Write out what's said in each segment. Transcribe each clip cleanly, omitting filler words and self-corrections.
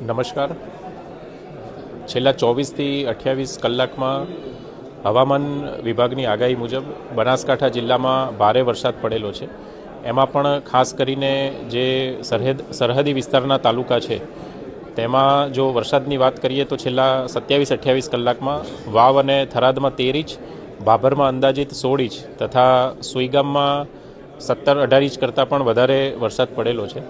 નમસ્કાર. છેલ્લા 24થી 28 કલાકમાં હવામાન વિભાગની આગાહી મુજબ બનાસકાંઠા જિલ્લામાં ભારે વરસાદ પડેલો છે. એમાં પણ ખાસ કરીને જે સરહદી વિસ્તારના તાલુકા છે તેમાં જો વરસાદની વાત કરીએ તો છેલ્લા 27-28 કલાકમાં વાવ અને થરાદમાં 13 ઇંચ, ભાભરમાં અંદાજિત 16 ઇંચ તથા સુઈગામમાં 17-18 ઇંચ કરતાં પણ વધારે વરસાદ પડેલો છે.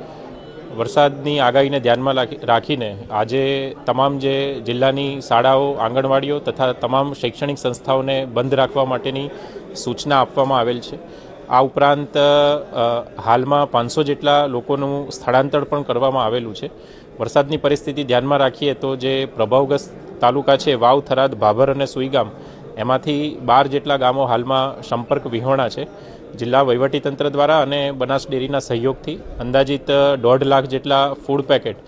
વરસાદની આગાહીને ધ્યાનમાં રાખીને આજે તમામ જે જિલ્લાની શાળાઓ, આંગણવાડીઓ તથા તમામ શૈક્ષણિક સંસ્થાઓને બંધ રાખવા માટેની સૂચના આપવામાં આવેલ છે. આ ઉપરાંત હાલમાં 500 જેટલા લોકોનું સ્થળાંતર પણ કરવામાં આવેલું છે. વરસાદની પરિસ્થિતિ ધ્યાનમાં રાખીએ તો જે પ્રભાવગ્રસ્ત તાલુકા છે વાવ, થરાદ, ભાભર અને સુઈગામ, એમાંથી 12 જેટલા ગામો હાલમાં સંપર્ક વિહોણા છે. જિલ્લા વહીવટીતંત્ર દ્વારા અને બનાસ ડેરીના સહયોગથી અંદાજિત 1.5 લાખ જેટલા ફૂડ પેકેટ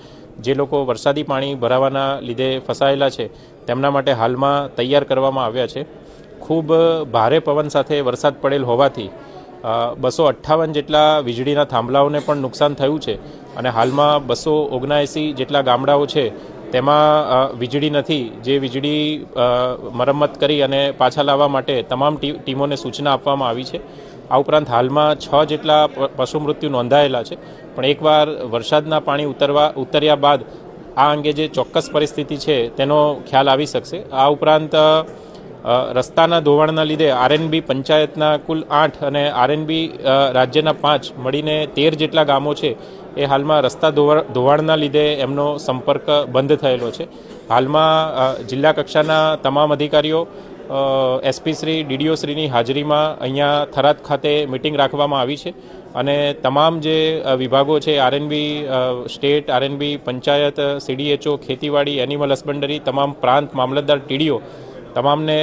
જે લોકો વરસાદી પાણી ભરાવાના લીધે ફસાયેલા છે તેમના માટે હાલમાં તૈયાર કરવામાં આવ્યા છે. ખૂબ ભારે પવન સાથે વરસાદ પડેલ હોવાથી 258 જેટલા વીજળીના થાંભલાઓને પણ નુકસાન થયું છે અને હાલમાં 279 જેટલા ગામડાઓ છે તેમાં વીજળી નથી. જે વીજળી મરમ્મત કરી અને પાછા લાવવા માટે તમામ ટીમોને સૂચના આપવામાં આવી છે. આ ઉપરાંત હાલમાં 6 જેટલા પશુ મૃત્યુ નોંધાયેલા છે, પણ એકવાર વરસાદના પાણી ઉતર્યા બાદ આ અંગે જે ચોક્કસ પરિસ્થિતિ છે તેનો ખ્યાલ આવી શકશે. આ ઉપરાંત રસ્તાના ધોવાણના લીધે આરએનબી પંચાયતના કુલ 8 અને આરએનબી રાજ્યના 5 મળીને 13 જેટલા ગામો છે એ હાલમાં રસ્તા ધોવાણના લીધે એમનો સંપર્ક બંધ થયેલો છે. હાલમાં જિલ્લા કક્ષાના તમામ અધિકારીઓ, એસપી શ્રી, ડીડીઓ શ્રીની હાજરીમાં અહીંયા થરાદ ખાતે મિટિંગ રાખવામાં આવી છે અને તમામ જે વિભાગો છે, RNB state, RNB panchayat, CDHO, ખેતીવાડી, એનિમલ હસબન્ડરી, તમામ પ્રાંત મામલતદાર, ટીડીઓ તમામને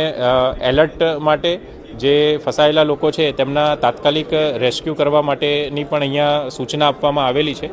એલર્ટ માટે જે ફસાયેલા લોકો છે તેમના તાત્કાલિક રેસ્ક્યુ કરવા માટેની પણ અહીંયા સૂચના આપવામાં આવેલી છે.